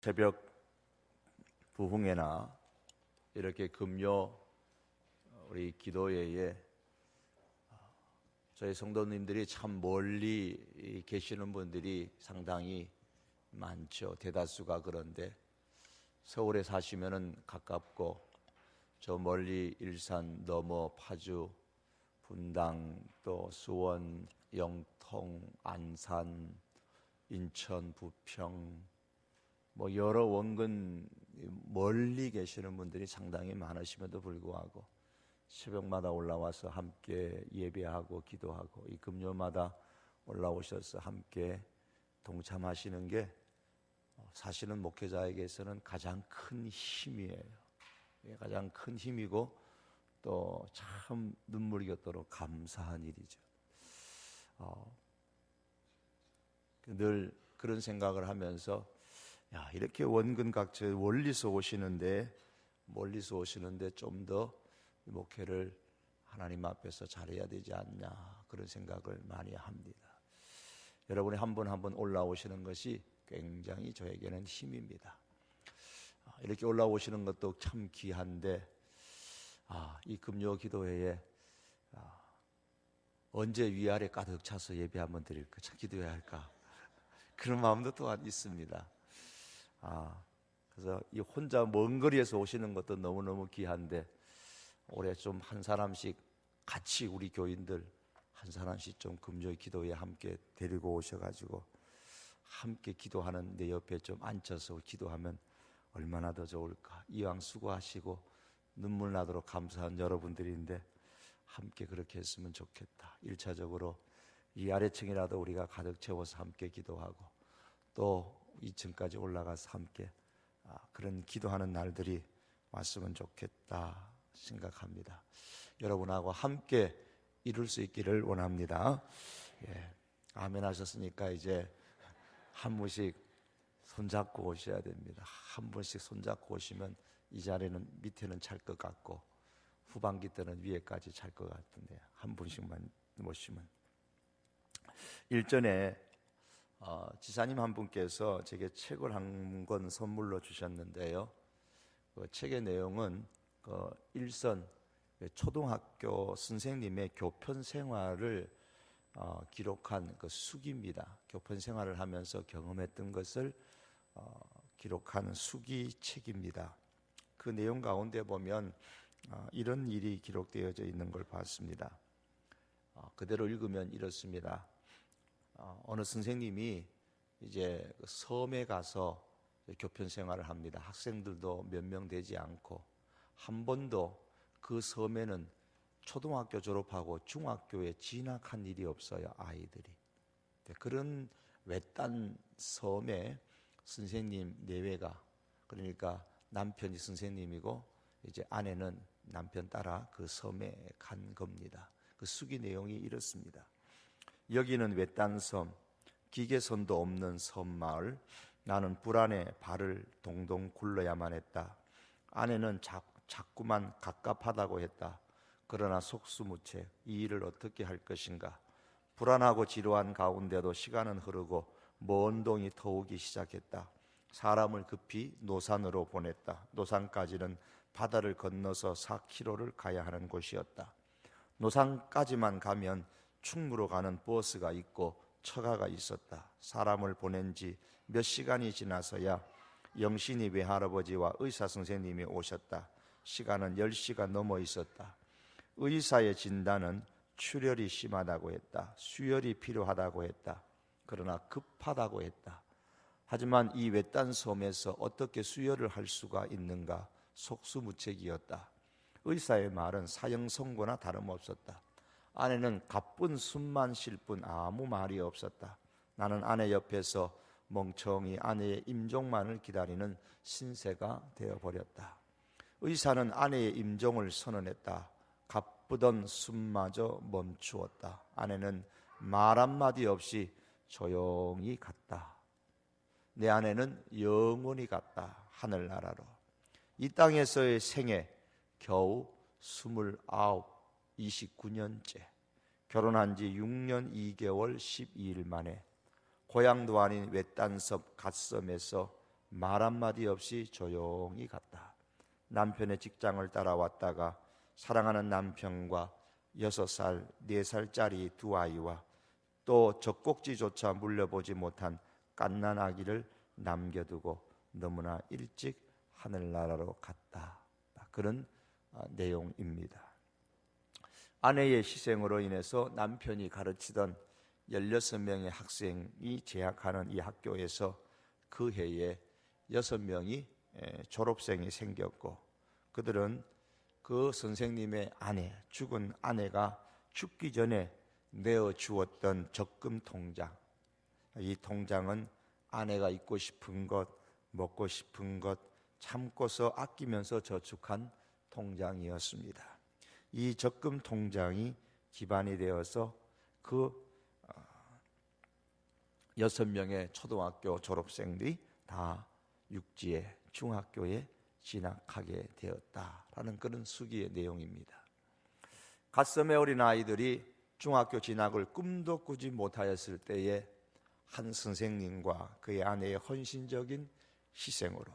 새벽 부흥회나 이렇게 금요 우리 기도회에 저희 성도님들이 참 멀리 계시는 분들이 상당히 많죠. 대다수가. 그런데 서울에 사시면은 가깝고 저 멀리 일산 넘어 파주 분당 또 수원 영통 안산 인천 부평 뭐 여러 원근 멀리 계시는 분들이 상당히 많으심에도 불구하고 새벽마다 올라와서 함께 예배하고 기도하고 이 금요마다 올라오셔서 함께 동참하시는 게 사실은 목회자에게서는 가장 큰 힘이에요. 가장 큰 힘이고 또 참 눈물이 겹도록 감사한 일이죠. 늘 그런 생각을 하면서 이렇게 원근 각처 멀리서 오시는데 좀 더 목회를 하나님 앞에서 잘해야 되지 않냐 그런 생각을 많이 합니다. 여러분이 한 번 한 번 올라오시는 것이 굉장히 저에게는 힘입니다. 이렇게 올라오시는 것도 참 귀한데 이 금요 기도회에 언제 위아래 가득 차서 예배 한번 드릴까, 기도해야 할까 그런 마음도 또한 있습니다. 그래서 이 혼자 먼 거리에서 오시는 것도 너무너무 귀한데 올해 좀 한 사람씩 같이 우리 교인들 한 사람씩 좀 금요 기도회에 함께 데리고 오셔가지고 함께 기도하는 내 옆에 좀 앉혀서 기도하면 얼마나 더 좋을까. 이왕 수고하시고 눈물 나도록 감사한 여러분들인데 함께 그렇게 했으면 좋겠다. 1차적으로 이 아래층이라도 우리가 가득 채워서 함께 기도하고 또 2층까지 올라가서 함께 그런 기도하는 날들이 왔으면 좋겠다 생각합니다. 여러분하고 함께 이룰 수 있기를 원합니다. 아멘 하셨으니까 이제 한 분씩 손잡고 오셔야 됩니다. 한 분씩 손잡고 오시면 이 자리는 밑에는 찰 것 같고 후반기 때는 위에까지 찰 것 같은데 한 분씩만 모시면. 일전에 지사님 한 분께서 제게 책을 한 권 선물로 주셨는데요. 그 책의 내용은 일선 초등학교 선생님의 교편 생활을 기록한 그 수기입니다. 교편 생활을 하면서 경험했던 것을 기록한 수기 책입니다. 그 내용 가운데 보면 이런 일이 기록되어져 있는 걸 봤습니다. 그대로 읽으면 이렇습니다. 어느 선생님이 이제 섬에 가서 교편 생활을 합니다. 학생들도 몇 명 되지 않고 한 번도 그 섬에는 초등학교 졸업하고 중학교에 진학한 일이 없어요. 아이들이. 그런 외딴 섬에 선생님 내외가, 그러니까 남편이 선생님이고 이제 아내는 남편 따라 그 섬에 간 겁니다. 그 수기 내용이 이렇습니다. 여기는 외딴 섬, 기계선도 없는 섬마을. 나는 불안에 발을 동동 굴러야만 했다. 아내는 자꾸만 갑갑하다고 했다. 그러나 속수무책 이 일을 어떻게 할 것인가. 불안하고 지루한 가운데도 시간은 흐르고 먼 동이 터오기 시작했다. 사람을 급히 노산으로 보냈다. 노산까지는 바다를 건너서 4km를 가야 하는 곳이었다. 노산까지만 가면 충무로 가는 버스가 있고 처가가 있었다. 사람을 보낸 지 몇 시간이 지나서야 영신이 외할아버지와 의사 선생님이 오셨다. 시간은 10시가 넘어 있었다. 의사의 진단은 출혈이 심하다고 했다. 수혈이 필요하다고 했다. 그러나 급하다고 했다. 하지만 이 외딴 섬에서 어떻게 수혈을 할 수가 있는가 속수무책이었다. 의사의 말은 사형 선고나 다름없었다. 아내는 가쁜 숨만 쉴 뿐 아무 말이 없었다. 나는 아내 옆에서 멍청이 아내의 임종만을 기다리는 신세가 되어버렸다. 의사는 아내의 임종을 선언했다. 가쁘던 숨마저 멈추었다. 아내는 말 한마디 없이 조용히 갔다. 내 아내는 영원히 갔다. 하늘나라로. 이 땅에서의 생애 겨우 29, 29년째. 결혼한 지 6년 2개월 12일 만에 고향도 아닌 외딴섬 갓섬에서 말 한마디 없이 조용히 갔다. 남편의 직장을 따라왔다가 사랑하는 남편과 6살, 4살짜리 두 아이와 또 젖꼭지조차 물려보지 못한 갓난 아기를 남겨두고 너무나 일찍 하늘나라로 갔다. 그런 내용입니다. 아내의 희생으로 인해서 남편이 가르치던 16명의 학생이 재학하는 이 학교에서 그 해에 6명이 졸업생이 생겼고, 그들은 그 선생님의 아내, 죽은 아내가 죽기 전에 내어 주었던 적금 통장, 이 통장은 아내가 입고 싶은 것, 먹고 싶은 것 참고서 아끼면서 저축한 통장이었습니다. 이 적금 통장이 기반이 되어서 그 6명의 초등학교 졸업생들이 다 육지에 중학교에 진학하게 되었다라는 그런 수기의 내용입니다. 갓섬의 어린 아이들이 중학교 진학을 꿈도 꾸지 못하였을 때에 한 선생님과 그의 아내의 헌신적인 희생으로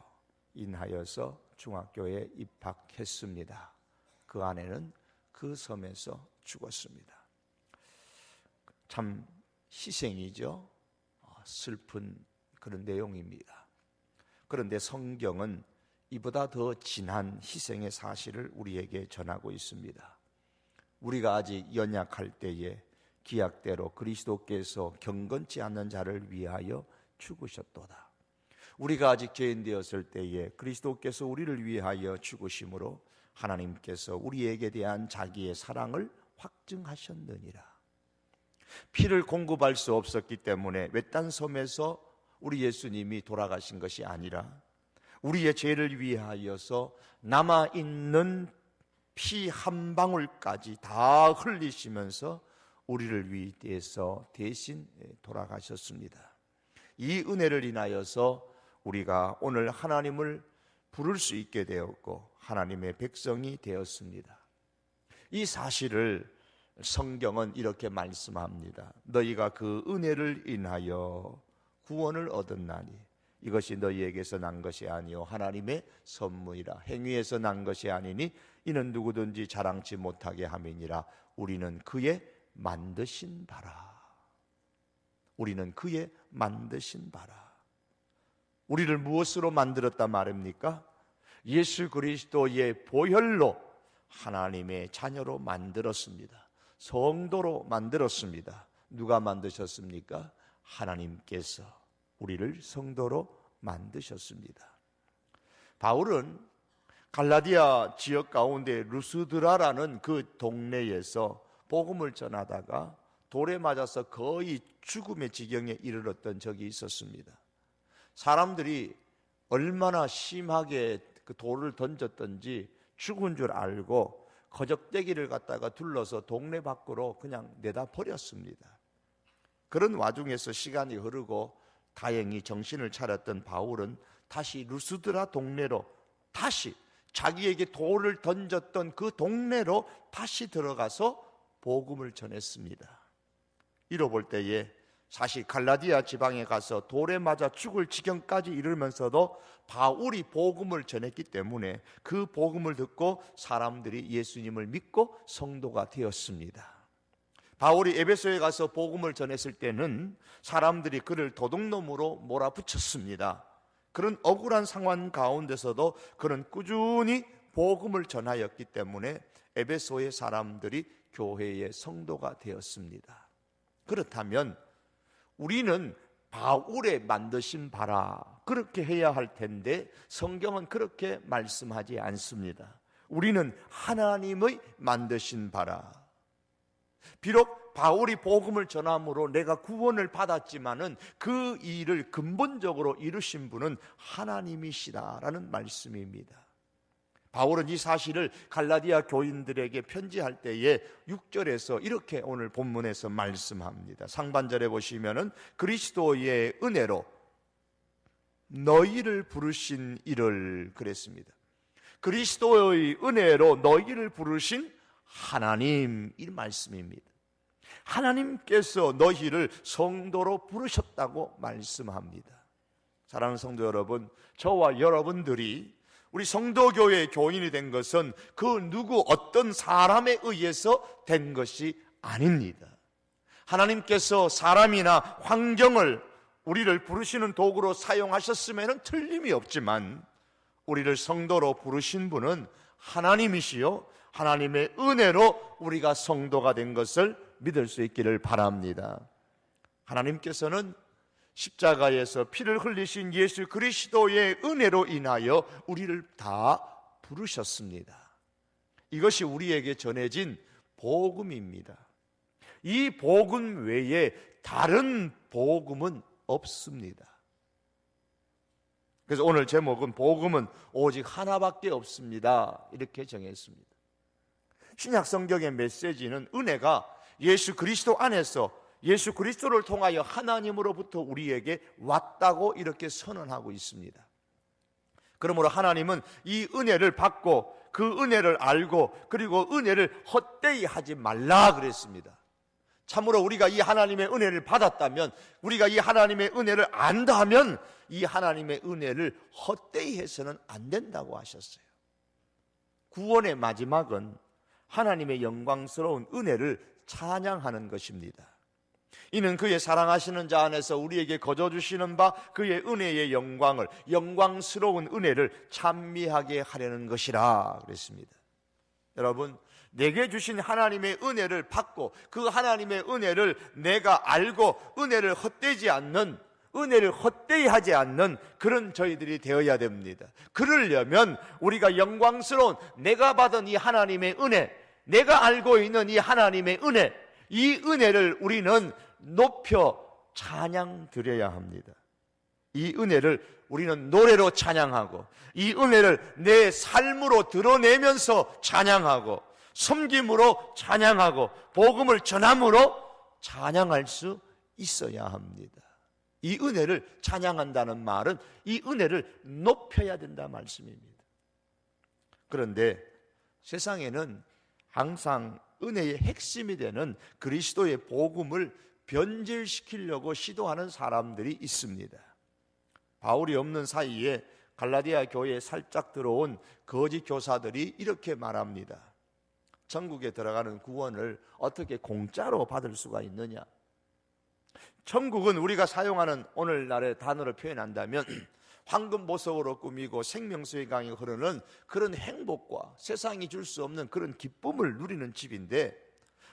인하여서 중학교에 입학했습니다. 그 아내는 그 섬에서 죽었습니다. 참 희생이죠. 슬픈 그런 내용입니다. 그런데 성경은 이보다 더 진한 희생의 사실을 우리에게 전하고 있습니다. 우리가 아직 연약할 때에 기약대로 그리스도께서 경건치 않는 자를 위하여 죽으셨도다. 우리가 아직 죄인 되었을 때에 그리스도께서 우리를 위하여 죽으심으로 하나님께서 우리에게 대한 자기의 사랑을 확증하셨느니라. 피를 공급할 수 없었기 때문에 외딴 섬에서 우리 예수님이 돌아가신 것이 아니라 우리의 죄를 위하여서 남아있는 피 한 방울까지 다 흘리시면서 우리를 위해서 대신 돌아가셨습니다. 이 은혜를 인하여서 우리가 오늘 하나님을 부를 수 있게 되었고 하나님의 백성이 되었습니다. 이 사실을 성경은 이렇게 말씀합니다. 너희가 그 은혜를 인하여 구원을 얻었나니 이것이 너희에게서 난 것이 아니요 하나님의 선물이라. 행위에서 난 것이 아니니 이는 누구든지 자랑치 못하게 함이니라. 우리는 그의 만드신 바라. 우리는 그의 만드신 바라. 우리를 무엇으로 만들었단 말입니까? 예수 그리스도의 보혈로 하나님의 자녀로 만들었습니다. 성도로 만들었습니다. 누가 만드셨습니까? 하나님께서 우리를 성도로 만드셨습니다. 바울은 갈라디아 지역 가운데 루스드라라는 그 동네에서 복음을 전하다가 돌에 맞아서 거의 죽음의 지경에 이르렀던 적이 있었습니다. 사람들이 얼마나 심하게 그 돌을 던졌던지 죽은 줄 알고 거적대기를 갖다가 둘러서 동네 밖으로 그냥 내다 버렸습니다. 그런 와중에서 시간이 흐르고 다행히 정신을 차렸던 바울은 다시 루스드라 동네로 다시 자기에게 돌을 던졌던 그 동네로 다시 들어가서 복음을 전했습니다. 이뤄볼 때에 사실 갈라디아 지방에 가서 돌에 맞아 죽을 지경까지 이르면서도 바울이 복음을 전했기 때문에 그 복음을 듣고 사람들이 예수님을 믿고 성도가 되었습니다. 바울이 에베소에 가서 복음을 전했을 때는 사람들이 그를 도둑놈으로 몰아붙였습니다. 그런 억울한 상황 가운데서도 그는 꾸준히 복음을 전하였기 때문에 에베소의 사람들이 교회의 성도가 되었습니다. 그렇다면 우리는 바울의 만드신 바라 그렇게 해야 할 텐데 성경은 그렇게 말씀하지 않습니다. 우리는 하나님의 만드신 바라. 비록 바울이 복음을 전함으로 내가 구원을 받았지만은 그 일을 근본적으로 이루신 분은 하나님이시다라는 말씀입니다. 바울은 이 사실을 갈라디아 교인들에게 편지할 때에 6절에서 이렇게 오늘 본문에서 말씀합니다. 상반절에 보시면은 그리스도의 은혜로 너희를 부르신 이를 그랬습니다. 그리스도의 은혜로 너희를 부르신 하나님 이 말씀입니다. 하나님께서 너희를 성도로 부르셨다고 말씀합니다. 사랑하는 성도 여러분, 저와 여러분들이 우리 성도교회의 교인이 된 것은 그 누구 어떤 사람에 의해서 된 것이 아닙니다. 하나님께서 사람이나 환경을 우리를 부르시는 도구로 사용하셨으면 틀림이 없지만 우리를 성도로 부르신 분은 하나님이시요 하나님의 은혜로 우리가 성도가 된 것을 믿을 수 있기를 바랍니다. 하나님께서는 십자가에서 피를 흘리신 예수 그리스도의 은혜로 인하여 우리를 다 부르셨습니다. 이것이 우리에게 전해진 복음입니다. 이 복음 외에 다른 복음은 없습니다. 그래서 오늘 제목은 복음은 오직 하나밖에 없습니다, 이렇게 정했습니다. 신약 성경의 메시지는 은혜가 예수 그리스도 안에서 예수 그리스도를 통하여 하나님으로부터 우리에게 왔다고 이렇게 선언하고 있습니다. 그러므로 하나님은 이 은혜를 받고 그 은혜를 알고 그리고 은혜를 헛되이 하지 말라 그랬습니다. 참으로 우리가 이 하나님의 은혜를 받았다면, 우리가 이 하나님의 은혜를 안다면 이 하나님의 은혜를 헛되이 해서는 안 된다고 하셨어요. 구원의 마지막은 하나님의 영광스러운 은혜를 찬양하는 것입니다. 이는 그의 사랑하시는 자 안에서 우리에게 거저 주시는 바 그의 은혜의 영광을, 영광스러운 은혜를 찬미하게 하려는 것이라 그랬습니다. 여러분, 내게 주신 하나님의 은혜를 받고 그 하나님의 은혜를 내가 알고 은혜를 헛되지 않는, 은혜를 헛되이 하지 않는 그런 저희들이 되어야 됩니다. 그러려면 우리가 영광스러운 내가 받은 이 하나님의 은혜, 내가 알고 있는 이 하나님의 은혜, 이 은혜를 우리는 높여 찬양 드려야 합니다. 이 은혜를 우리는 노래로 찬양하고 이 은혜를 내 삶으로 드러내면서 찬양하고 섬김으로 찬양하고 복음을 전함으로 찬양할 수 있어야 합니다. 이 은혜를 찬양한다는 말은 이 은혜를 높여야 된다 말씀입니다. 그런데 세상에는 항상 은혜의 핵심이 되는 그리스도의 복음을 변질시키려고 시도하는 사람들이 있습니다. 바울이 없는 사이에 갈라디아 교회에 살짝 들어온 거짓 교사들이 이렇게 말합니다. 천국에 들어가는 구원을 어떻게 공짜로 받을 수가 있느냐? 천국은 우리가 사용하는 오늘날의 단어로 표현한다면 황금 보석으로 꾸미고 생명수의 강이 흐르는 그런 행복과 세상이 줄 수 없는 그런 기쁨을 누리는 집인데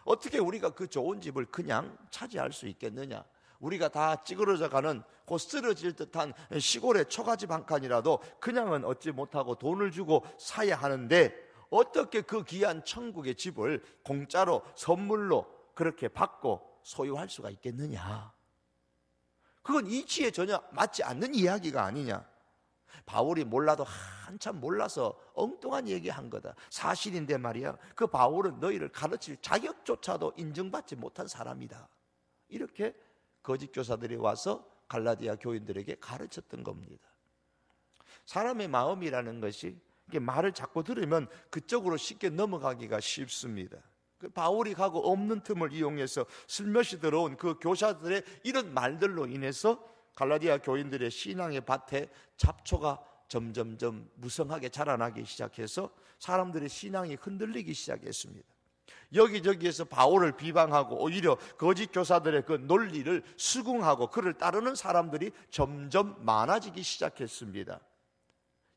어떻게 우리가 그 좋은 집을 그냥 차지할 수 있겠느냐? 우리가 다 찌그러져 가는 곧 쓰러질 듯한 시골의 초가집 한 칸이라도 그냥은 얻지 못하고 돈을 주고 사야 하는데 어떻게 그 귀한 천국의 집을 공짜로 선물로 그렇게 받고 소유할 수가 있겠느냐? 그건 이치에 전혀 맞지 않는 이야기가 아니냐? 바울이 몰라도 한참 몰라서 엉뚱한 얘기한 거다. 사실인데 말이야, 그 바울은 너희를 가르칠 자격조차도 인정받지 못한 사람이다. 이렇게 거짓 교사들이 와서 갈라디아 교인들에게 가르쳤던 겁니다. 사람의 마음이라는 것이 이게 말을 자꾸 들으면 그쪽으로 쉽게 넘어가기가 쉽습니다. 바울이 가고 없는 틈을 이용해서 슬며시 들어온 그 교사들의 이런 말들로 인해서 갈라디아 교인들의 신앙의 밭에 잡초가 점점점 무성하게 자라나기 시작해서 사람들의 신앙이 흔들리기 시작했습니다. 여기저기에서 바울을 비방하고 오히려 거짓 교사들의 그 논리를 수긍하고 그를 따르는 사람들이 점점 많아지기 시작했습니다.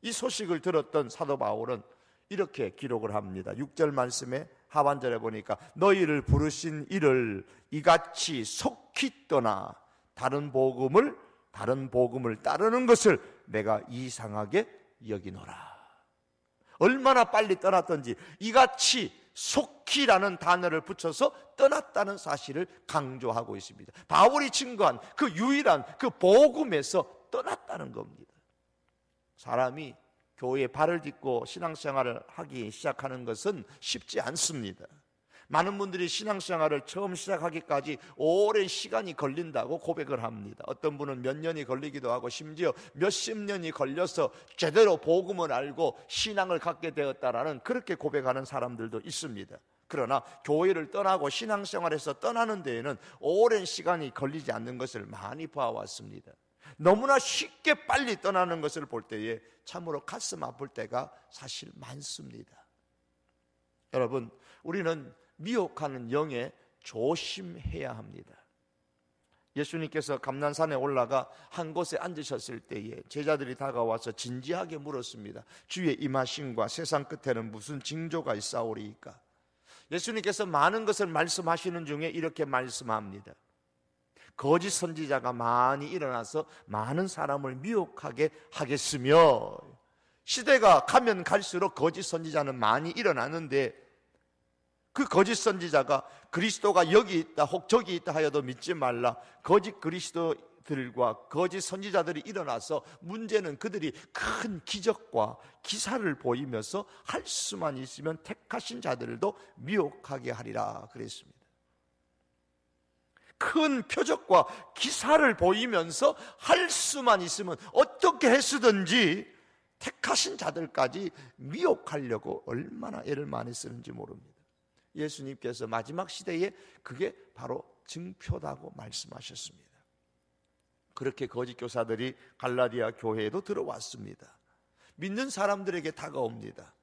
이 소식을 들었던 사도 바울은 이렇게 기록을 합니다. 6절 말씀에 하반절에 보니까 너희를 부르신 이를 이같이 속히 떠나 다른 복음을 따르는 것을 내가 이상하게 여기노라. 얼마나 빨리 떠났던지 이같이 속히라는 단어를 붙여서 떠났다는 사실을 강조하고 있습니다. 바울이 증거한 그 유일한 그 복음에서 떠났다는 겁니다. 사람이 교회에 발을 딛고 신앙생활을 하기 시작하는 것은 쉽지 않습니다. 많은 분들이 신앙생활을 처음 시작하기까지 오랜 시간이 걸린다고 고백을 합니다. 어떤 분은 몇 년이 걸리기도 하고 심지어 몇십 년이 걸려서 제대로 복음을 알고 신앙을 갖게 되었다라는 그렇게 고백하는 사람들도 있습니다. 그러나 교회를 떠나고 신앙생활에서 떠나는 데에는 오랜 시간이 걸리지 않는 것을 많이 봐왔습니다. 너무나 쉽게 빨리 떠나는 것을 볼 때에 참으로 가슴 아플 때가 사실 많습니다. 여러분, 우리는 미혹하는 영에 조심해야 합니다. 예수님께서 감난산에 올라가 한 곳에 앉으셨을 때에 제자들이 다가와서 진지하게 물었습니다. 주의 임하심과 세상 끝에는 무슨 징조가 있사오리이까? 예수님께서 많은 것을 말씀하시는 중에 이렇게 말씀합니다. 거짓 선지자가 많이 일어나서 많은 사람을 미혹하게 하겠으며, 시대가 가면 갈수록 거짓 선지자는 많이 일어나는데 그 거짓 선지자가 그리스도가 여기 있다 혹 저기 있다 하여도 믿지 말라. 거짓 그리스도들과 거짓 선지자들이 일어나서 문제는 그들이 큰 기적과 기사를 보이면서 할 수만 있으면 택하신 자들도 미혹하게 하리라 그랬습니다. 큰 표적과 기사를 보이면서 할 수만 있으면 어떻게 했으든지 택하신 자들까지 미혹하려고 얼마나 애를 많이 쓰는지 모릅니다. 예수님께서 마지막 시대에 그게 바로 증표다고 말씀하셨습니다. 그렇게 거짓 교사들이 갈라디아 교회에도 들어왔습니다. 믿는 사람들에게 다가옵니다.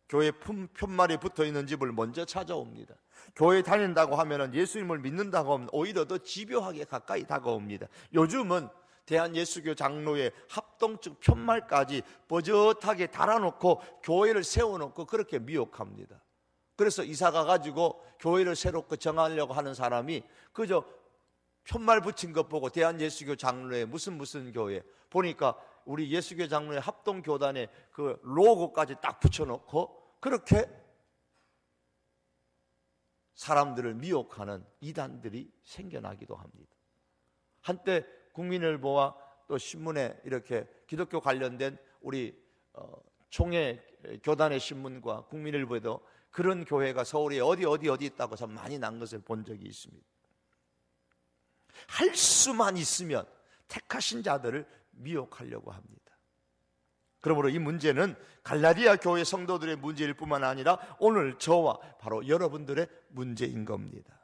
교회 편말이 붙어있는 집을 먼저 찾아옵니다. 교회 다닌다고 하면 예수님을 믿는다고 하면 오히려 더 집요하게 가까이 다가옵니다. 요즘은 대한예수교 장로의 합동측 편말까지 버젓하게 달아놓고 교회를 세워놓고 그렇게 미혹합니다. 그래서 이사 가가지고 교회를 새롭게 정하려고 하는 사람이 그저 편말 붙인 것 보고 대한예수교 장로의 무슨 교회 보니까 우리 예수교 장로의 합동교단에 그 로고까지 딱 붙여놓고 그렇게 사람들을 미혹하는 이단들이 생겨나기도 합니다. 한때 국민일보와 또 신문에 이렇게 기독교 관련된 우리 총회 교단의 신문과 국민일보에도 그런 교회가 서울에 어디 있다고 참 많이 난 것을 본 적이 있습니다. 할 수만 있으면 택하신 자들을 미혹하려고 합니다. 그러므로 이 문제는 갈라디아 교회 성도들의 문제일 뿐만 아니라 오늘 저와 바로 여러분들의 문제인 겁니다.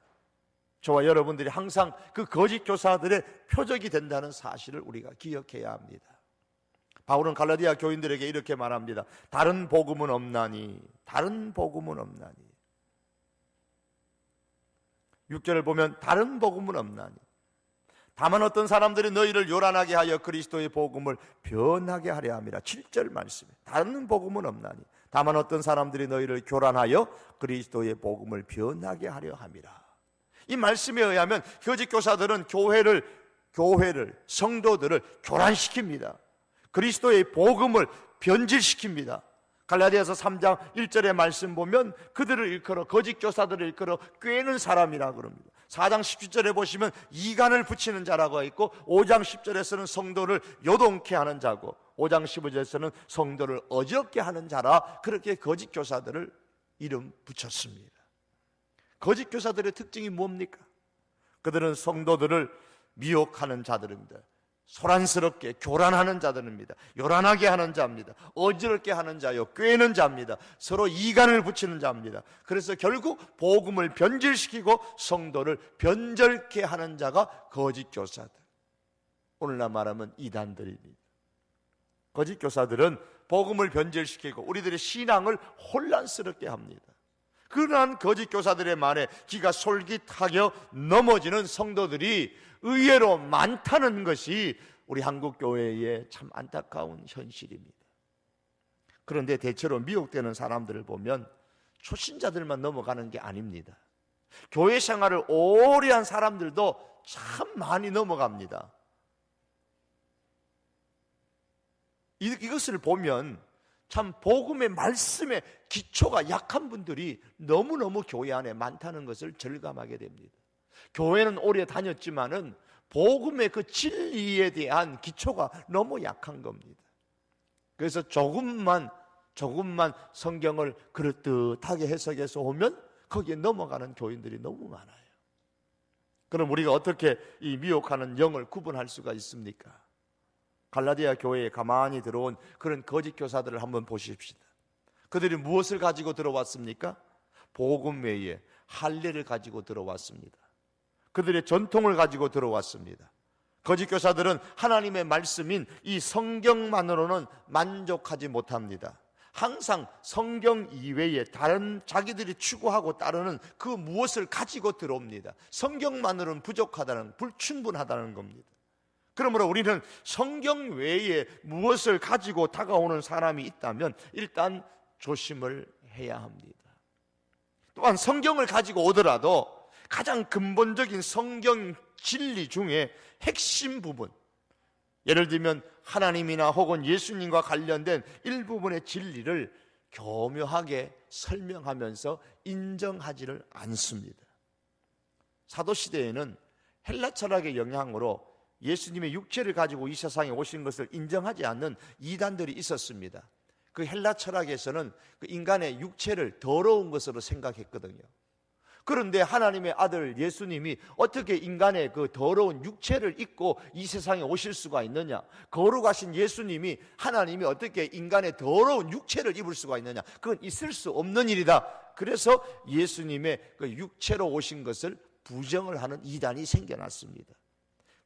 저와 여러분들이 항상 그 거짓 교사들의 표적이 된다는 사실을 우리가 기억해야 합니다. 바울은 갈라디아 교인들에게 이렇게 말합니다. 다른 복음은 없나니, 다른 복음은 없나니. 6절을 보면 다른 복음은 없나니. 다만 어떤 사람들이 너희를 요란하게 하여 그리스도의 복음을 변하게 하려 함이라. 7절 말씀에 다른 복음은 없나니 다만 어떤 사람들이 너희를 교란하여 그리스도의 복음을 변하게 하려 함이라. 이 말씀에 의하면 거짓 교사들은 교회를 성도들을 교란시킵니다. 그리스도의 복음을 변질시킵니다. 갈라디아서 3장 1절의 말씀 보면 그들을 일컬어 거짓 교사들을 일컬어 꿰는 사람이라 그럽니다. 4장 17절에 보시면 이간을 붙이는 자라고 있고 5장 10절에서는 성도를 요동케 하는 자고 5장 15절에서는 성도를 어지럽게 하는 자라 그렇게 거짓 교사들을 이름 붙였습니다. 거짓 교사들의 특징이 뭡니까? 그들은 성도들을 미혹하는 자들입니다. 소란스럽게 교란하는 자들입니다. 요란하게 하는 자입니다. 어지럽게 하는 자요, 꿰는 자입니다. 서로 이간을 붙이는 자입니다. 그래서 결국 복음을 변질시키고 성도를 변절케 하는 자가 거짓 교사들, 오늘날 말하면 이단들입니다. 거짓 교사들은 복음을 변질시키고 우리들의 신앙을 혼란스럽게 합니다. 그러한 거짓 교사들의 말에 귀가 솔깃하게 넘어지는 성도들이 의외로 많다는 것이 우리 한국 교회의 참 안타까운 현실입니다. 그런데 대체로 미혹되는 사람들을 보면 초신자들만 넘어가는 게 아닙니다. 교회 생활을 오래 한 사람들도 참 많이 넘어갑니다. 이것을 보면 참 복음의 말씀의 기초가 약한 분들이 너무너무 교회 안에 많다는 것을 절감하게 됩니다. 교회는 오래 다녔지만은 복음의 그 진리에 대한 기초가 너무 약한 겁니다. 그래서 조금만 성경을 그럴듯하게 해석해서 오면 거기에 넘어가는 교인들이 너무 많아요. 그럼 우리가 어떻게 이 미혹하는 영을 구분할 수가 있습니까? 갈라디아 교회에 가만히 들어온 그런 거짓 교사들을 한번 보십시다. 그들이 무엇을 가지고 들어왔습니까? 복음 외에 할례를 가지고 들어왔습니다. 그들의 전통을 가지고 들어왔습니다. 거짓 교사들은 하나님의 말씀인 이 성경만으로는 만족하지 못합니다. 항상 성경 이외에 다른 자기들이 추구하고 따르는 그 무엇을 가지고 들어옵니다. 성경만으로는 부족하다는, 불충분하다는 겁니다. 그러므로 우리는 성경 외에 무엇을 가지고 다가오는 사람이 있다면 일단 조심을 해야 합니다. 또한 성경을 가지고 오더라도 가장 근본적인 성경 진리 중에 핵심 부분, 예를 들면 하나님이나 혹은 예수님과 관련된 일부분의 진리를 교묘하게 설명하면서 인정하지를 않습니다. 사도시대에는 헬라 철학의 영향으로 예수님의 육체를 가지고 이 세상에 오신 것을 인정하지 않는 이단들이 있었습니다. 그 헬라 철학에서는 그 인간의 육체를 더러운 것으로 생각했거든요. 그런데 하나님의 아들 예수님이 어떻게 인간의 그 더러운 육체를 입고 이 세상에 오실 수가 있느냐? 거룩하신 예수님이, 하나님이 어떻게 인간의 더러운 육체를 입을 수가 있느냐? 그건 있을 수 없는 일이다. 그래서 예수님의 그 육체로 오신 것을 부정을 하는 이단이 생겨났습니다.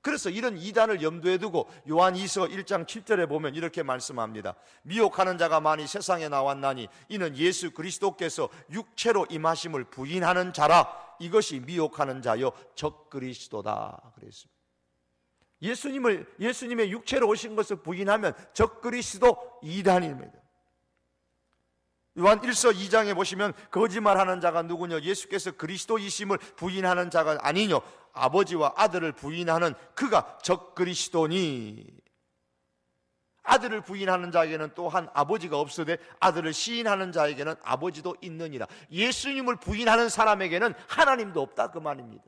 그래서 이런 이단을 염두에 두고 요한이서 1장 7절에 보면 이렇게 말씀합니다. 미혹하는 자가 많이 세상에 나왔나니 이는 예수 그리스도께서 육체로 임하심을 부인하는 자라. 이것이 미혹하는 자요 적그리스도다 그랬습니다. 예수님의 육체로 오신 것을 부인하면 적그리스도 이단입니다. 요한 1서 2장에 보시면 거짓말하는 자가 누구냐? 예수께서 그리스도이심을 부인하는 자가 아니뇨? 아버지와 아들을 부인하는 그가 적그리스도니. 아들을 부인하는 자에게는 또한 아버지가 없으되 아들을 시인하는 자에게는 아버지도 있느니라. 예수님을 부인하는 사람에게는 하나님도 없다 그 말입니다.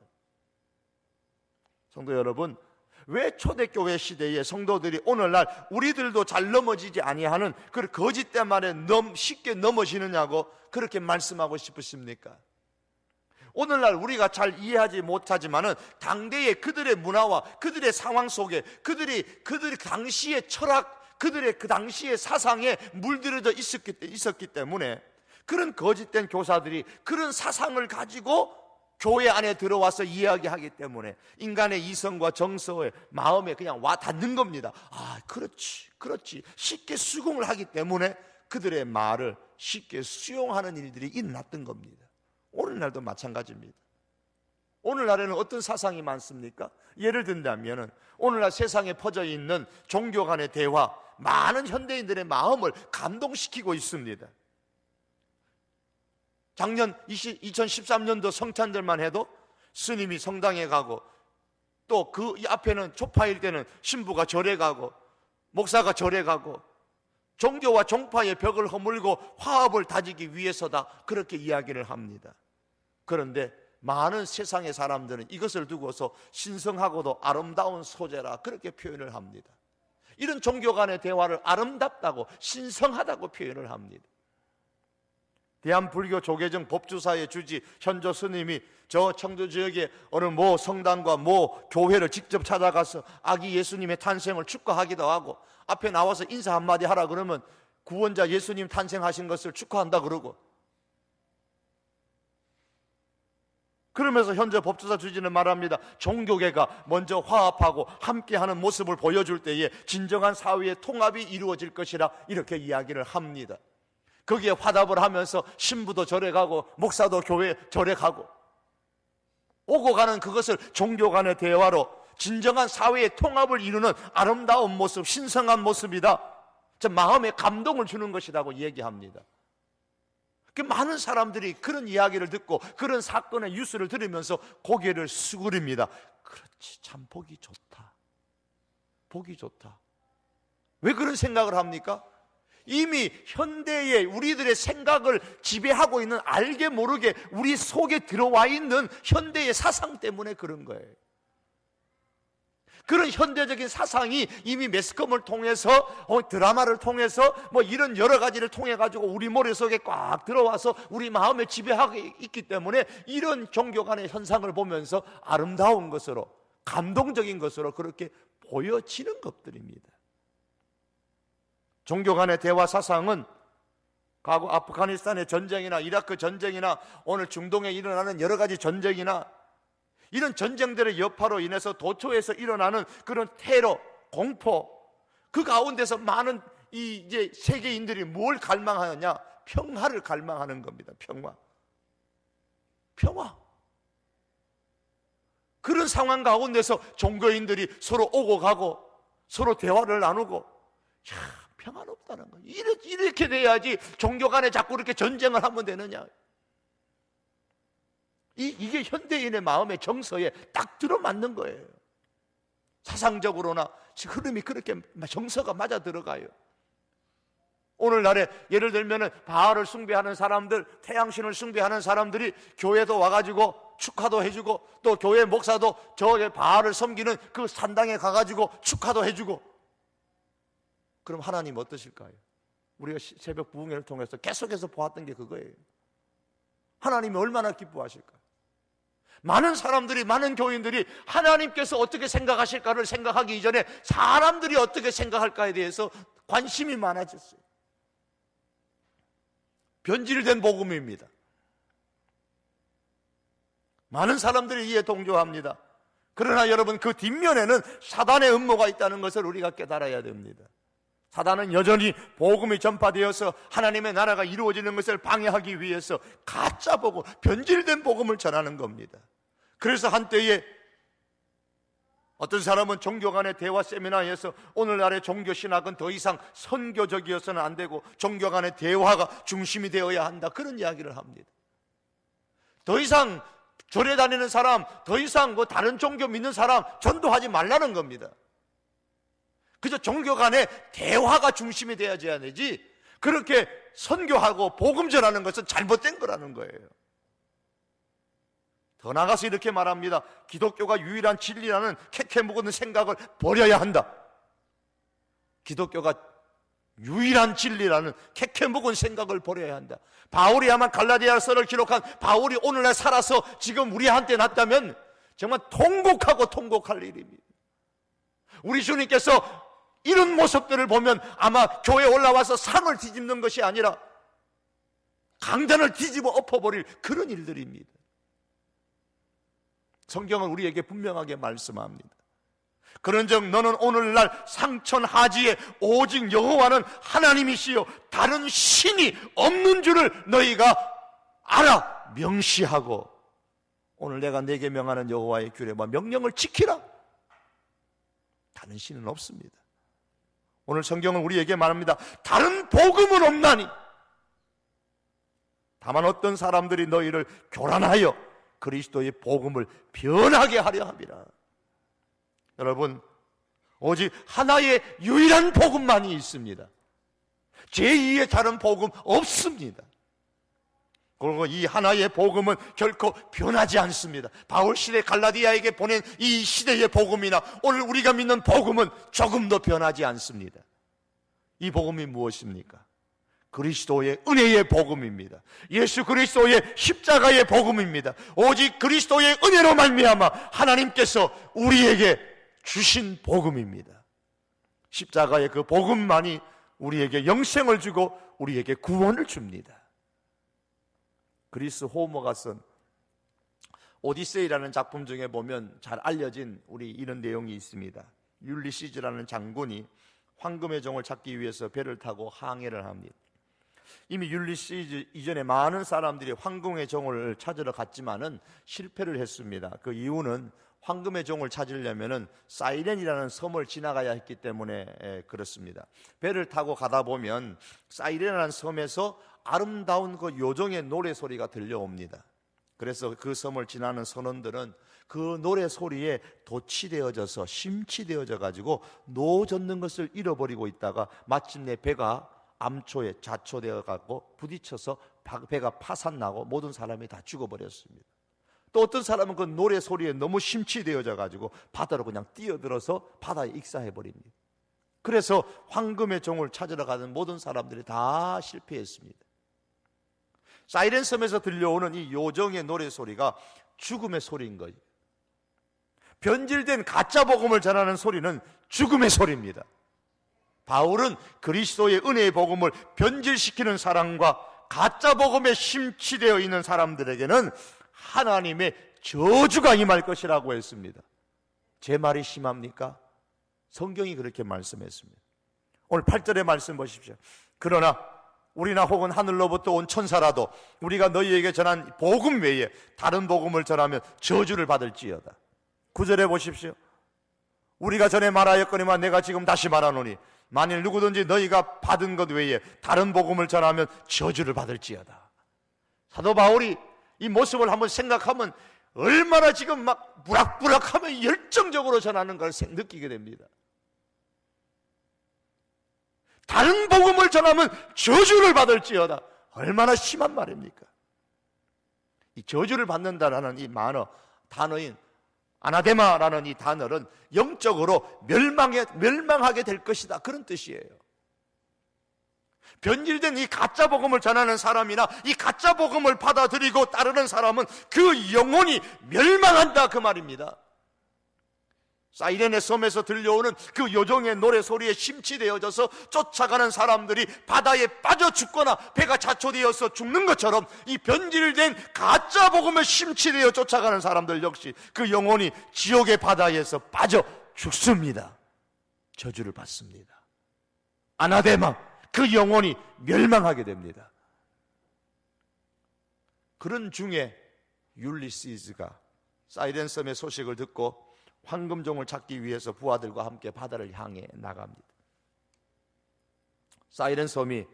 성도 여러분, 왜 초대교회 시대에 성도들이 오늘날 우리들도 잘 넘어지지 아니하는 그 거짓된 말에 쉽게 넘어지느냐고 그렇게 말씀하고 싶으십니까? 오늘날 우리가 잘 이해하지 못하지만은 당대의 그들의 문화와 그들의 상황 속에 그들이 당시의 철학, 그들의 그 당시의 사상에 물들어져 있었기 때문에 그런 거짓된 교사들이 그런 사상을 가지고 교회 안에 들어와서 이야기하기 때문에 인간의 이성과 정서의 마음에 그냥 와 닿는 겁니다. 아, 그렇지 쉽게 수긍을 하기 때문에 그들의 말을 쉽게 수용하는 일들이 일어났던 겁니다. 오늘날도 마찬가지입니다. 오늘날에는 어떤 사상이 많습니까? 예를 든다면 오늘날 세상에 퍼져 있는 종교 간의 대화, 많은 현대인들의 마음을 감동시키고 있습니다. 작년 2013년도 성탄절만 해도 스님이 성당에 가고 또 그 앞에는 초파일 때는 신부가 절에 가고 목사가 절에 가고 종교와 종파의 벽을 허물고 화합을 다지기 위해서다 그렇게 이야기를 합니다. 그런데 많은 세상의 사람들은 이것을 두고서 신성하고도 아름다운 소재라 그렇게 표현을 합니다. 이런 종교 간의 대화를 아름답다고 신성하다고 표현을 합니다. 대한불교 조계정 법주사의 주지 현조 스님이 저 청도 지역에 어느 모 성당과 모 교회를 직접 찾아가서 아기 예수님의 탄생을 축하하기도 하고 앞에 나와서 인사 한마디 하라 그러면 구원자 예수님 탄생하신 것을 축하한다 그러고, 그러면서 현재 법주사 주지는 말합니다. 종교계가 먼저 화합하고 함께하는 모습을 보여줄 때에 진정한 사회의 통합이 이루어질 것이라 이렇게 이야기를 합니다. 거기에 화답을 하면서 신부도 절에 가고 목사도 교회 절에 가고 오고 가는 그것을 종교 간의 대화로 진정한 사회의 통합을 이루는 아름다운 모습, 신성한 모습이다. 저 마음에 감동을 주는 것이라고 얘기합니다. 많은 사람들이 그런 이야기를 듣고 그런 사건의 뉴스를 들으면서 고개를 수그립니다. 그렇지, 참 보기 좋다. 보기 좋다. 왜 그런 생각을 합니까? 이미 현대의 우리들의 생각을 지배하고 있는, 알게 모르게 우리 속에 들어와 있는 현대의 사상 때문에 그런 거예요. 그런 현대적인 사상이 이미 매스컴을 통해서 드라마를 통해서 뭐 이런 여러 가지를 통해 가지고 우리 머릿속에 꽉 들어와서 우리 마음에 지배하고 있기 때문에 이런 종교 간의 현상을 보면서 아름다운 것으로, 감동적인 것으로 그렇게 보여지는 것들입니다. 종교 간의 대화 사상은 과거 아프가니스탄의 전쟁이나 이라크 전쟁이나 오늘 중동에 일어나는 여러 가지 전쟁이나 이런 전쟁들의 여파로 인해서 도처에서 일어나는 그런 테러, 공포, 그 가운데서 많은 이제 세계인들이 뭘 갈망하느냐? 평화를 갈망하는 겁니다. 평화. 그런 상황 가운데서 종교인들이 서로 오고 가고 서로 대화를 나누고, 평화롭다는 거예요. 이렇게 돼야지 종교 간에 자꾸 이렇게 전쟁을 하면 되느냐? 이게 현대인의 마음의 정서에 딱 들어맞는 거예요. 사상적으로나 흐름이 그렇게 정서가 맞아 들어가요. 오늘날에 예를 들면 바알을 숭배하는 사람들, 태양신을 숭배하는 사람들이 교회도 와가지고 축하도 해주고, 또 교회 목사도 저 바알을 섬기는 그 산당에 가가지고 축하도 해주고, 그럼 하나님 어떠실까요? 우리가 새벽 부흥회를 통해서 계속해서 보았던 게 그거예요. 하나님이 얼마나 기뻐하실까? 많은 사람들이, 많은 교인들이 하나님께서 어떻게 생각하실까를 생각하기 이전에 사람들이 어떻게 생각할까에 대해서 관심이 많아졌어요. 변질된 복음입니다. 많은 사람들이 이에 동조합니다. 그러나 여러분, 그 뒷면에는 사단의 음모가 있다는 것을 우리가 깨달아야 됩니다. 사단은 여전히 복음이 전파되어서 하나님의 나라가 이루어지는 것을 방해하기 위해서 가짜 복음, 변질된 복음을 전하는 겁니다. 그래서 한때에 어떤 사람은 종교 간의 대화 세미나에서 오늘날의 종교 신학은 더 이상 선교적이어서는 안 되고 종교 간의 대화가 중심이 되어야 한다, 그런 이야기를 합니다. 더 이상 절에 다니는 사람, 더 이상 뭐 다른 종교 믿는 사람 전도하지 말라는 겁니다. 그저 종교 간의 대화가 중심이 되어야 되지, 그렇게 선교하고 복음 전하는 것은 잘못된 거라는 거예요. 더 나아가서 이렇게 말합니다. 기독교가 유일한 진리라는 캐캐 묵은 생각을 버려야 한다. 기독교가 유일한 진리라는 캐캐 묵은 생각을 버려야 한다. 바울이야만 갈라디아서를 기록한 바울이 오늘날 살아서 지금 우리한테 났다면 정말 통곡할 일입니다. 우리 주님께서 이런 모습들을 보면 아마 교회에 올라와서 상을 뒤집는 것이 아니라 강단을 뒤집어 엎어버릴 그런 일들입니다. 성경은 우리에게 분명하게 말씀합니다. 그런즉 너는 오늘날 상천하지에 오직 여호와는 하나님이시요 다른 신이 없는 줄을 너희가 알아 명시하고, 오늘 내가 네게 명하는 여호와의 규례와 명령을 지키라. 다른 신은 없습니다. 오늘 성경은 우리에게 말합니다. 다른 복음은 없나니 다만 어떤 사람들이 너희를 교란하여 그리스도의 복음을 변하게 하려 함이라. 여러분, 오직 하나의 유일한 복음만이 있습니다. 제2의 다른 복음 없습니다. 그리고 이 하나의 복음은 결코 변하지 않습니다. 바울 시대 갈라디아에게 보낸 이 시대의 복음이나 오늘 우리가 믿는 복음은 조금도 변하지 않습니다. 이 복음이 무엇입니까? 그리스도의 은혜의 복음입니다. 예수 그리스도의 십자가의 복음입니다. 오직 그리스도의 은혜로 말미암아 하나님께서 우리에게 주신 복음입니다. 십자가의 그 복음만이 우리에게 영생을 주고 우리에게 구원을 줍니다. 그리스 호머가 쓴 오디세이라는 작품 중에 보면 잘 알려진 우리 이런 내용이 있습니다. 율리시즈라는 장군이 황금의 종을 찾기 위해서 배를 타고 항해를 합니다. 이미 율리시즈 이전에 많은 사람들이 황금의 종을 찾으러 갔지만은 실패를 했습니다. 그 이유는 황금의 종을 찾으려면은 사이렌이라는 섬을 지나가야 했기 때문에 그렇습니다. 배를 타고 가다 보면 사이렌이라는 섬에서 아름다운 그 요정의 노래 소리가 들려옵니다. 그래서 그 섬을 지나는 선원들은 그 노래 소리에 도취되어져서 심취되어져 가지고 노 젓는 것을 잃어버리고 있다가 마침내 배가 암초에 자초되어 갖고 부딪혀서 배가 파산나고 모든 사람이 다 죽어버렸습니다. 또 어떤 사람은 그 노래 소리에 너무 심취되어져 가지고 바다로 그냥 뛰어들어서 바다에 익사해버립니다. 그래서 황금의 종을 찾으러 가는 모든 사람들이 다 실패했습니다. 사이렌 섬에서 들려오는 이 요정의 노래 소리가 죽음의 소리인 거예요. 변질된 가짜 복음을 전하는 소리는 죽음의 소리입니다. 바울은 그리스도의 은혜의 복음을 변질시키는 사람과 가짜 복음에 심취되어 있는 사람들에게는 하나님의 저주가 임할 것이라고 했습니다. 제 말이 심합니까? 성경이 그렇게 말씀했습니다. 오늘 8절의 말씀 보십시오. 그러나 우리나 혹은 하늘로부터 온 천사라도 우리가 너희에게 전한 복음 외에 다른 복음을 전하면 저주를 받을지어다. 9절에 보십시오. 우리가 전에 말하였거니와 내가 지금 다시 말하노니 만일 누구든지 너희가 받은 것 외에 다른 복음을 전하면 저주를 받을지어다. 사도 바울이 이 모습을 한번 생각하면 얼마나 지금 막 부락부락하며 열정적으로 전하는 걸 느끼게 됩니다. 다른 복음을 전하면 저주를 받을지어다. 얼마나 심한 말입니까? 이 저주를 받는다라는 이 단어인 아나데마라는 이 단어는 영적으로 멸망하게 될 것이다, 그런 뜻이에요. 변질된 이 가짜 복음을 전하는 사람이나 이 가짜 복음을 받아들이고 따르는 사람은 그 영혼이 멸망한다, 그 말입니다. 사이렌의 섬에서 들려오는 그 요정의 노래 소리에 심취되어져서 쫓아가는 사람들이 바다에 빠져 죽거나 배가 자초되어서 죽는 것처럼 이 변질된 가짜 복음에 심취되어 쫓아가는 사람들 역시 그 영혼이 지옥의 바다에서 빠져 죽습니다. 저주를 받습니다. 아나데마, 그 영혼이 멸망하게 됩니다. 그런 중에 율리시스가 사이렌 섬의 소식을 듣고 황금종을 찾기 위해서 부하들과 함께 바다를 향해 나갑니다. 사이렌 섬이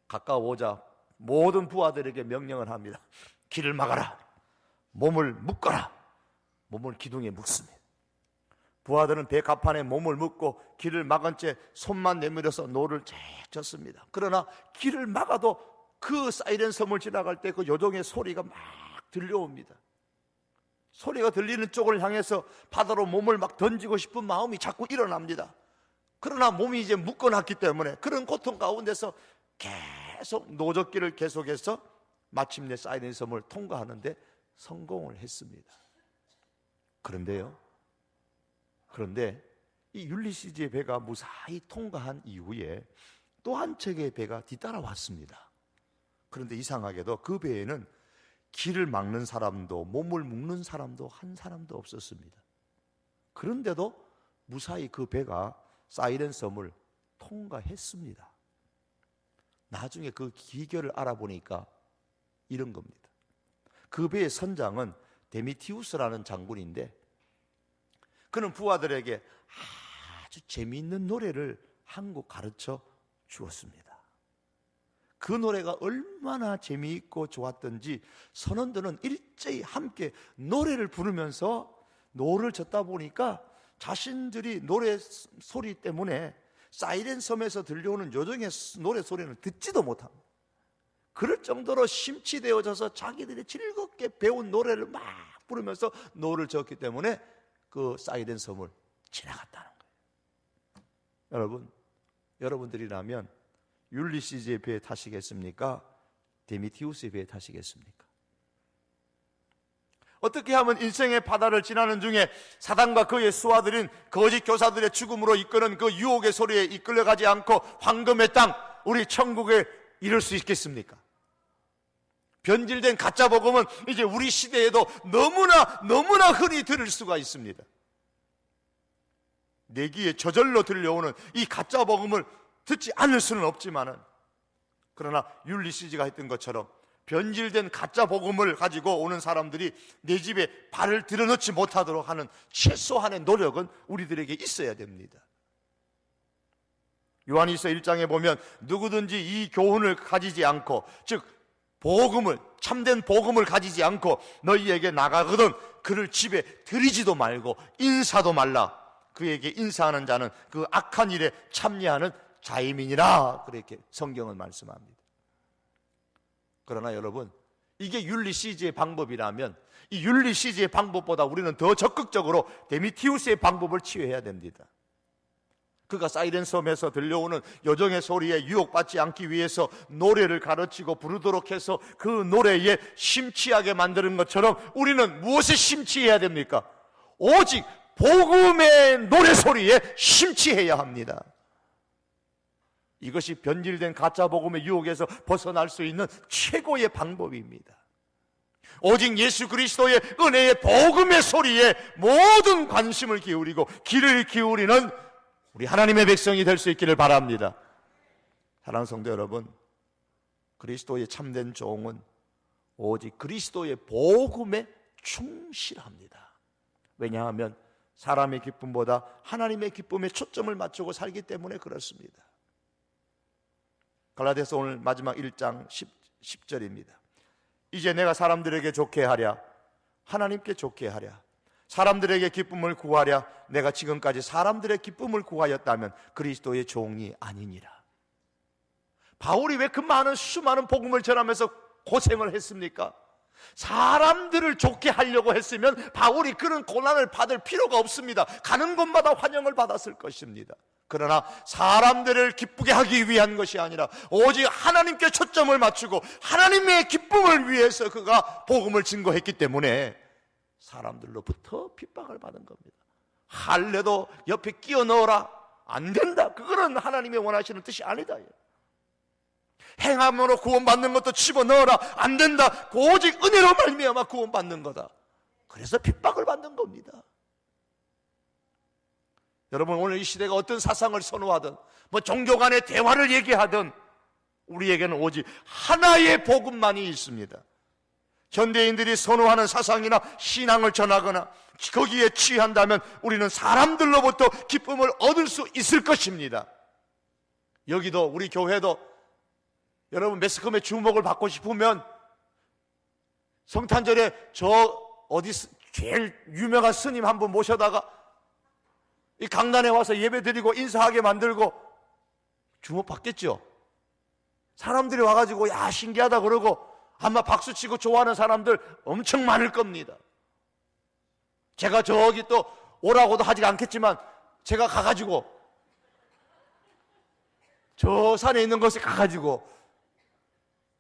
가까워오자 모든 부하들에게 명령을 합니다. 길을 막아라. 몸을 묶어라. 몸을 기둥에 묶습니다. 부하들은 배 갑판에 몸을 묶고 길을 막은 채 손만 내밀어서 노를 쫙 젓습니다. 그러나 길을 막아도 그 사이렌 섬을 지나갈 때 그 요정의 소리가 막 들려옵니다. 소리가 들리는 쪽을 향해서 바다로 몸을 막 던지고 싶은 마음이 자꾸 일어납니다. 그러나 몸이 이제 묶어놨기 때문에 그런 고통 가운데서 계속 노젓기를 계속해서 마침내 사이렌 섬을 통과하는데 성공을 했습니다. 그런데 이 율리시즈의 배가 무사히 통과한 이후에 또 한 척의 배가 뒤따라왔습니다. 그런데 이상하게도 그 배에는 길을 막는 사람도 몸을 묶는 사람도 한 사람도 없었습니다. 그런데도 무사히 그 배가 사이렌 섬을 통과했습니다. 나중에 그 기결을 알아보니까 이런 겁니다. 그 배의 선장은 데미티우스라는 장군인데 그는 부하들에게 아주 재미있는 노래를 한 곡 가르쳐 주었습니다. 그 노래가 얼마나 재미있고 좋았던지 선원들은 일제히 함께 노래를 부르면서 노를 젓다 보니까 자신들이 노래 소리 때문에 사이렌 섬에서 들려오는 요정의 노래 소리는 듣지도 못합니다. 그럴 정도로 심취되어져서 자기들이 즐겁게 배운 노래를 막 부르면서 노를 젓기 때문에 그 사이렌 섬을 지나갔다는 거예요. 여러분들이라면 율리시즈의 배에 타시겠습니까? 데미티우스의 배에 타시겠습니까? 어떻게 하면 인생의 바다를 지나는 중에 사단과 그의 수하들인 거짓 교사들의 죽음으로 이끄는 그 유혹의 소리에 이끌려가지 않고 황금의 땅, 우리 천국에 이룰 수 있겠습니까? 변질된 가짜 복음은 이제 우리 시대에도 너무나 흔히 들을 수가 있습니다. 내 귀에 저절로 들려오는 이 가짜 복음을 듣지 않을 수는 없지만은, 그러나 율리시즈가 했던 것처럼 변질된 가짜 복음을 가지고 오는 사람들이 내 집에 발을 들여놓지 못하도록 하는 최소한의 노력은 우리들에게 있어야 됩니다. 요한일서 1장에 보면 누구든지 이 교훈을 가지지 않고, 즉 참된 복음을 가지지 않고 너희에게 나가거든 그를 집에 들이지도 말고 인사도 말라. 그에게 인사하는 자는 그 악한 일에 참여하는 자임이니라. 그렇게 성경은 말씀합니다. 그러나 여러분, 이게 율리시즈의 방법이라면 이 율리시즈의 방법보다 우리는 더 적극적으로 데미티우스의 방법을 취해야 됩니다. 그가 사이렌 섬에서 들려오는 요정의 소리에 유혹받지 않기 위해서 노래를 가르치고 부르도록 해서 그 노래에 심취하게 만드는 것처럼 우리는 무엇에 심취해야 됩니까? 오직 복음의 노래 소리에 심취해야 합니다. 이것이 변질된 가짜 복음의 유혹에서 벗어날 수 있는 최고의 방법입니다. 오직 예수 그리스도의 은혜의 복음의 소리에 모든 관심을 기울이고 귀를 기울이는 우리 하나님의 백성이 될 수 있기를 바랍니다. 사랑하는 성도 여러분, 그리스도의 참된 종은 오직 그리스도의 복음에 충실합니다. 왜냐하면 사람의 기쁨보다 하나님의 기쁨에 초점을 맞추고 살기 때문에 그렇습니다. 갈라디아서 오늘 마지막 1장 10절입니다. 이제 내가 사람들에게 좋게 하랴, 하나님께 좋게 하랴, 사람들에게 기쁨을 구하랴, 내가 지금까지 사람들의 기쁨을 구하였다면 그리스도의 종이 아니니라. 바울이 왜 그 많은 수많은 복음을 전하면서 고생을 했습니까? 사람들을 좋게 하려고 했으면 바울이 그런 고난을 받을 필요가 없습니다. 가는 곳마다 환영을 받았을 것입니다. 그러나 사람들을 기쁘게 하기 위한 것이 아니라 오직 하나님께 초점을 맞추고 하나님의 기쁨을 위해서 그가 복음을 증거했기 때문에 사람들로부터 핍박을 받은 겁니다. 할례도 옆에 끼워 넣어라, 안 된다, 그거는 하나님의 원하시는 뜻이 아니다. 행함으로 구원받는 것도 집어넣어라, 안 된다, 오직 은혜로 말미암아 구원받는 거다. 그래서 핍박을 받는 겁니다. 여러분, 오늘 이 시대가 어떤 사상을 선호하든 종교 간의 대화를 얘기하든 우리에게는 오직 하나의 복음만이 있습니다. 현대인들이 선호하는 사상이나 신앙을 전하거나 거기에 취한다면 우리는 사람들로부터 기쁨을 얻을 수 있을 것입니다. 여기도 우리 교회도 여러분 매스컴의 주목을 받고 싶으면 성탄절에 제일 유명한 스님 한 분 모셔다가 이 강단에 와서 예배 드리고 인사하게 만들고 주목 받겠죠. 사람들이 와가지고 야 신기하다 그러고 아마 박수치고 좋아하는 사람들 엄청 많을 겁니다. 제가 저기 또 오라고도 하지 않겠지만 제가 가가지고 저 산에 있는 곳에 가가지고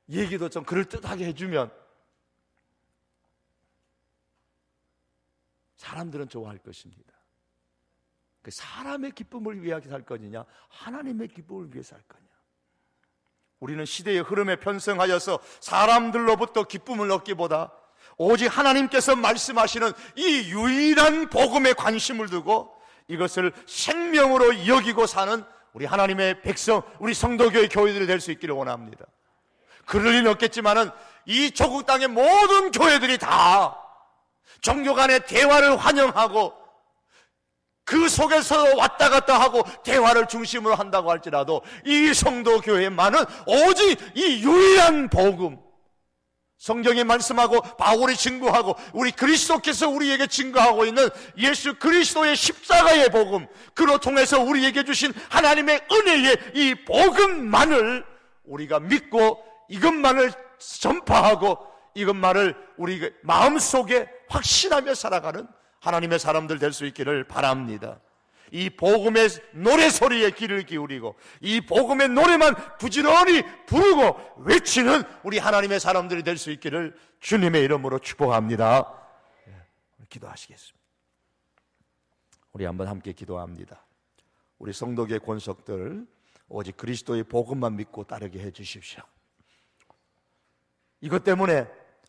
얘기도 좀 그럴듯하게 해주면 사람들은 좋아할 것입니다. 사람의 기쁨을 위해 살 거냐, 하나님의 기쁨을 위해 살 거냐. 우리는 시대의 흐름에 편승하여서 사람들로부터 기쁨을 얻기보다 오직 하나님께서 말씀하시는 이 유일한 복음에 관심을 두고 이것을 생명으로 여기고 사는 우리 하나님의 백성, 우리 성도교회 교회들이 될 수 있기를 원합니다. 그럴 리는 없겠지만은 이 조국 땅의 모든 교회들이 다 종교 간의 대화를 환영하고 그 속에서 왔다 갔다 하고 대화를 중심으로 한다고 할지라도 이 성도교회만은 오직 이 유일한 복음, 성경이 말씀하고 바울이 증거하고 우리 그리스도께서 우리에게 증거하고 있는 예수 그리스도의 십자가의 복음, 그로 통해서 우리에게 주신 하나님의 은혜의 이 복음만을 우리가 믿고 이것만을 전파하고 이것만을 우리 마음속에 확신하며 살아가는 하나님의 사람들 될 수 있기를 바랍니다. 이 복음의 노래소리에 귀를 기울이고 이 복음의 노래만 부지런히 부르고 외치는 우리 하나님의 사람들이 될 수 있기를 주님의 이름으로 축복합니다. 기도하시겠습니다. 우리 한번 함께 기도합니다. 우리 성도계 권속들 오직 그리스도의 복음만 믿고 따르게 해주십시오. 이것 때문에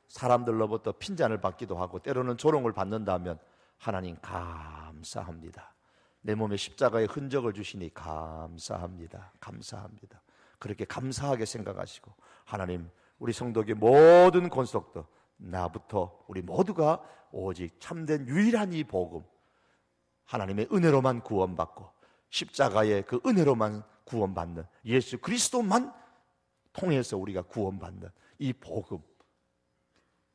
사람들로부터 핀잔을 받기도 하고 때로는 조롱을 받는다면 하나님 감사합니다. 내 몸에 십자가의 흔적을 주시니 감사합니다. 감사합니다. 그렇게 감사하게 생각하시고 하나님, 우리 성도의 모든 권속도 나부터 우리 모두가 오직 참된 유일한 이 복음, 하나님의 은혜로만 구원받고 십자가의 그 은혜로만 구원받는 예수 그리스도만 통해서 우리가 구원받는 이 복음,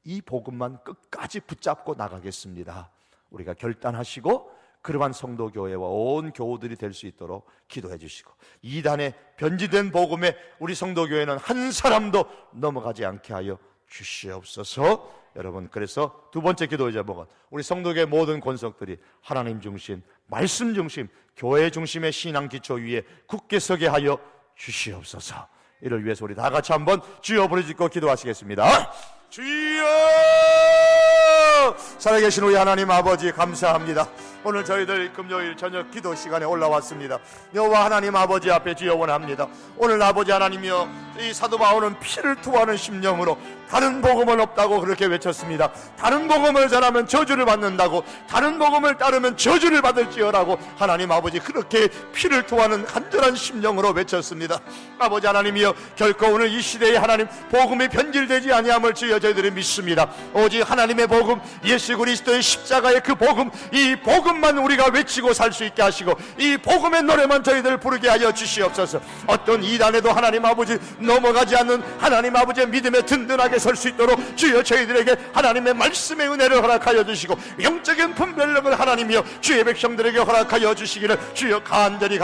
이 복음만 끝까지 붙잡고 나가겠습니다. 우리가 결단하시고 그러한 성도교회와 온 교우들이 될 수 있도록 기도해 주시고 이단의 변질된 복음에 우리 성도교회는 한 사람도 넘어가지 않게 하여 주시옵소서. 여러분, 그래서 두 번째 기도 제목은 우리 성도교회 모든 권속들이 하나님 중심, 말씀 중심, 교회 중심의 신앙 기초 위에 굳게 서게 하여 주시옵소서. 이를 위해서 우리 다 같이 한번 주여 부르짖고 기도하시겠습니다. 주여! 살아계신 우리 하나님 아버지 감사합니다. 오늘 저희들 금요일 저녁 기도 시간에 올라왔습니다. 여호와 하나님 아버지 앞에 주여 원합니다. 오늘 아버지 하나님이여, 이 사도 바울은 피를 토하는 심령으로 다른 복음은 없다고 그렇게 외쳤습니다. 다른 복음을 전하면 저주를 받는다고, 다른 복음을 따르면 저주를 받을지어라고 하나님 아버지 그렇게 피를 토하는 간절한 심령으로 외쳤습니다. 아버지 하나님이여, 결코 오늘 이 시대에 하나님 복음이 변질되지 아니함을 주여 저희들이 믿습니다. 오직 하나님의 복음, 예수 그리스도의 십자가의 그 복음, 이 복음만 우리가 외치고 살 수 있게 하시고, 이 복음의 노래만 저희들 부르게 하여 주시옵소서. 어떤 이단에도 하나님 아버지 넘어가지 않는 하나님 아버지의 믿음에 든든하게 설 수 있도록 주여 저희들에게 하나님의 말씀의 은혜를 허락하여 주시고, 영적인 분별력을 하나님이여 주의 백성들에게 허락하여 주시기를 주여 간절히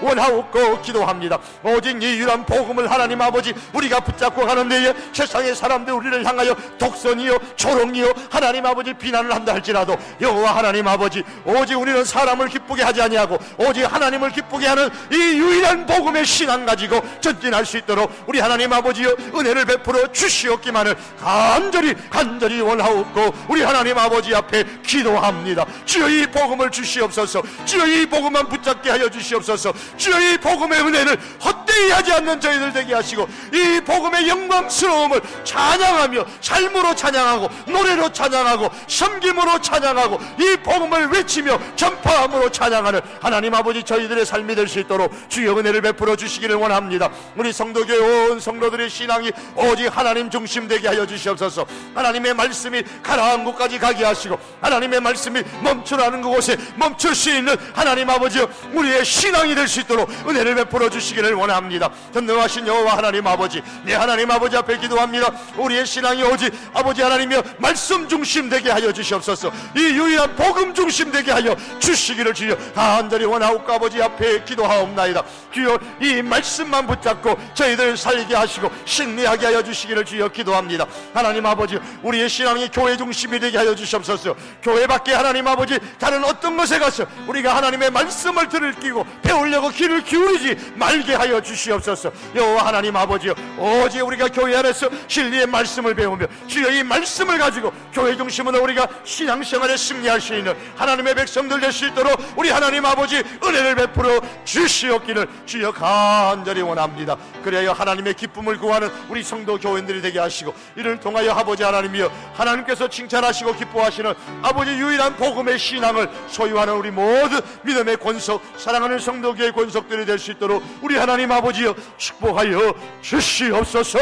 원하옵고 기도합니다. 오직 이 유일한 복음을 하나님 아버지 우리가 붙잡고 가는 데에 세상의 사람들 우리를 향하여 독선이요 조롱이요 하나님 아버지 비난을 한다 할지라도, 여호와 하나님 아버지 오직 우리는 사람을 기쁘게 하지 아니하고 오직 하나님을 기쁘게 하는 이 유일한 복음의 신앙 가지고 전진할 수 있도록 우리 하나님 아버지여 은혜를 베풀어 주시옵기만을 간절히 원하옵고 우리 하나님 아버지 앞에 기도합니다. 주여 이 복음을 주시옵소서. 주여 이 복음만 붙잡게 하여 주시옵소서. 주여 이 복음의 은혜를 헛되이 하지 않는 저희들 되게 하시고, 이 복음의 영광스러움을 찬양하며 삶으로 찬양하고 노래로 찬양하고 섬김으로 찬양하고 이 복음을 외치며 전파함으로 찬양하는 하나님 아버지 저희들의 삶이 될 수 있도록 주여 은혜를 베풀어 주시기를 원합니다. 우리 성도교회 온 성도들의 신앙이 오직 하나님 중심되게 하여 주시옵소서. 하나님의 말씀이 가라앉은 곳까지 가게 하시고, 하나님의 말씀이 멈추라는 그곳에 멈출 수 있는 하나님 아버지 우리의 신앙이 될 수 있도록 은혜를 베풀어 주시기를 원합니다. 전능하신 여호와 하나님 아버지, 내 하나님 아버지 앞에 기도합니다. 우리의 신앙이 오직 아버지 하나님이여 말씀 중심되게 하여 주시옵소서. 이 유일한 복음 중심되게 하여 주시기를 주여 간절히 원하옵고 아버지 앞에 기도하옵나이다. 주여 이 말씀만 붙잡고 저희들 살게 하시고 승리하게 하여 주시기를 주여 기도합니다. 하나님 아버지 우리의 신앙이 교회 중심이 되게 하여 주시옵소서. 교회 밖에 하나님 아버지 다른 어떤 것에 가서 우리가 하나님의 말씀을 들을 끼고 배우려고 귀를 기울이지 말게 하여 주시옵소서. 여호와 하나님 아버지여, 오직 우리가 교회 안에서 진리의 말씀을 배우며 주여 이 말씀을 가지고 교회 중심으로 우리가 신앙생활에 승리할 수 있는 하나님의 백성들 될 수 있도록 우리 하나님 아버지 은혜를 베풀어 주시옵기를 주여 간절히 원합니다. 그래야 하나님의 기쁨을 구하는 우리 성도 교인들이 되게 하시고, 이를 통하여 아버지 하나님이여 하나님께서 칭찬하시고 기뻐하시는 아버지 유일한 복음의 신앙을 소유하는 우리 모든 믿음의 권속, 사랑하는 성도교의 권속들이 될 수 있도록 우리 하나님 아버지여 축복하여 주시옵소서.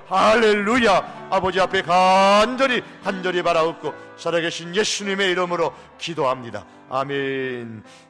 할렐루야. 아버지 앞에 간절히 바라옵고 살아계신 예수님의 이름으로 기도합니다. 아멘.